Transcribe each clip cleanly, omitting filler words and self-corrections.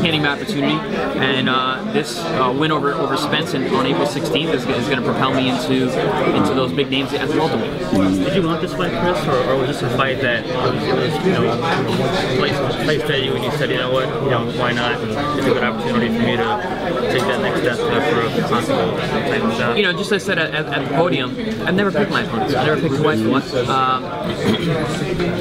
handing me opportunity, and this win over Spence on April 16th is going to propel me into those big names as welterweight. Did you want this fight, Chris, or was this a fight that placed at you and you said, you know what, why not? It's a good opportunity for me to take that next step for a possible title shot. Just as I said at the podium, I've never picked my opponents. I never picked who I fought.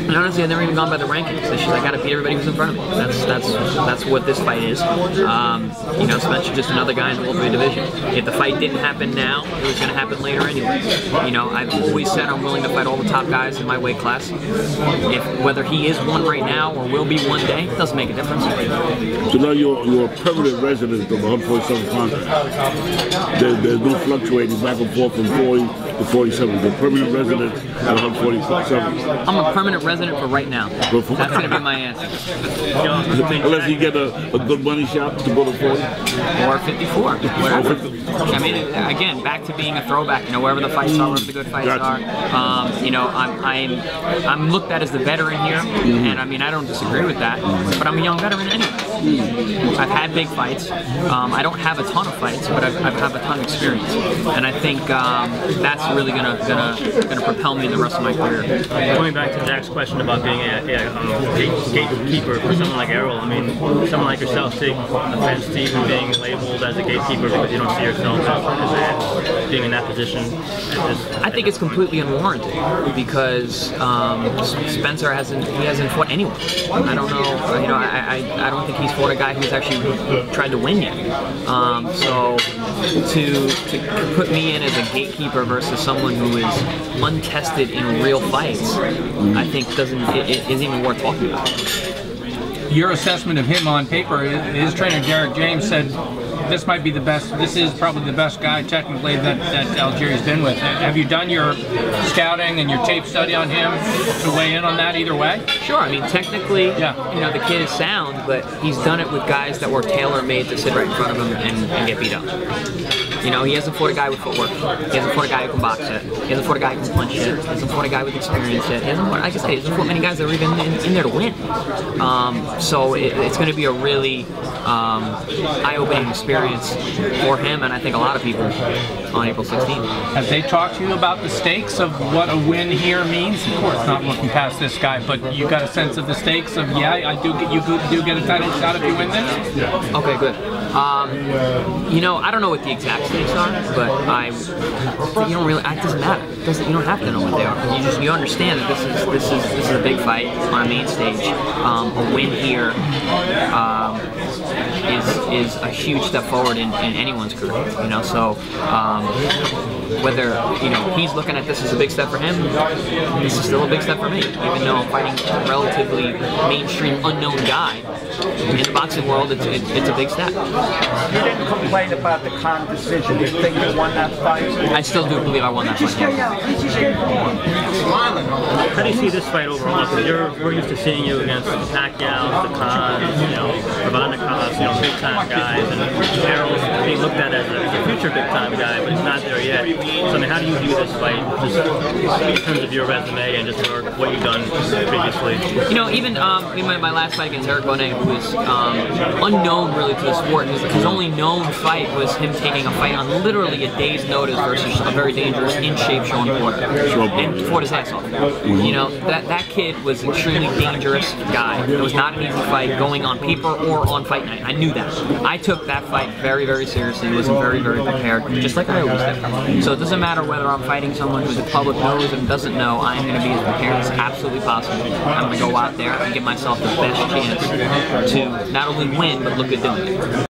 And honestly, I've never even gone by the rankings. It's just I got to beat everybody who's in front of me. That's what this fight is. Spence is just another guy in the welterweight division. If the fight didn't happen now, it was going to happen later anyway. I've always said I'm willing to fight all the top guys in my weight class. Whether he is one right now or will be one day, it doesn't make a difference. So now you're a permanent resident of 147 pounds. There's no fluctuating back and forth from 40 to 47. You're a permanent resident at 147. I'm a permanent resident for right now. That's going to be my answer. Unless you get a good money shot to go to 40? Or 54, whatever. I mean, again, back to being a throwback, wherever the fights are, wherever the good fights are. I'm looked at as the veteran here, and I mean, I don't disagree with that, but I'm a young veteran anyway. I've had big fights. I don't have a ton of fights, but I've had a ton of experience, and I think that's really gonna propel me in the rest of my career. Going back to Jack's question about being a gatekeeper for someone like Errol, I mean, someone like yourself take offense to even being labeled as a gatekeeper because you don't see yourself as being in that position. I think it's completely unwarranted because Spencer hasn't fought anyone. I don't know. I don't think he's fought a guy who's actually tried to win yet. So to put me in as a gatekeeper versus someone who is untested in real fights, I think it isn't even worth talking about. Your assessment of him on paper, his trainer Derek James said this might be the best, this is probably the best guy technically that Algieri's been with. Have you done your scouting and your tape study on him to weigh in on that either way? Sure, I mean technically, yeah. The kid is sound, but he's done it with guys that were tailor-made to sit right in front of him and get beat up. He hasn't fought a guy with footwork. He hasn't fought a guy who can box yet. He hasn't fought a guy who can punch yet. He hasn't fought a guy with experience yet. He hasn't fought, like I said, he hasn't fought many guys that are even in there to win. So it's going to be a really eye-opening experience for him, and I think a lot of people on April 16th. Have they talked to you about the stakes of what a win here means? Of course, not looking past this guy, but you got a sense of the stakes of, you do get a title shot if you win this? Yeah. Okay, good. I don't know what the exact stakes are, but you don't really. It doesn't matter. You don't have to know what they are. You understand that this is a big fight on a main stage. A win here is a huge step forward in anyone's career. So whether he's looking at this as a big step for him, this is still a big step for me. Even though I'm fighting a relatively mainstream unknown guy in the boxing world, it's a big step. You didn't complain about the Khan decision. You think you won that fight? I still do believe I won that fight. How do you see this fight overall? Because we're used to seeing you against the Pacquiao, the Khans, Ravana, big-time guys, and Errol's being looked at as a future big-time guy, but he's not there yet. So, I mean, how do you view this fight, just in terms of your resume and just what you've done previously? Even my last fight against Eric Bonet, who was unknown really to the sport. His only known fight was him taking a fight on literally a day's notice versus a very dangerous, in-shape Sean Porter, and fought his ass off. That kid was an extremely dangerous guy. It was not an easy fight going on paper or on fight night. I knew that. I took that fight very, very seriously. Wasn't very, very prepared, just like I always do. So it doesn't matter whether I'm fighting someone who the public knows and doesn't know. I'm going to be as prepared as absolutely possible. I'm going to go out there and give myself the best chance to not only win, but look good doing it.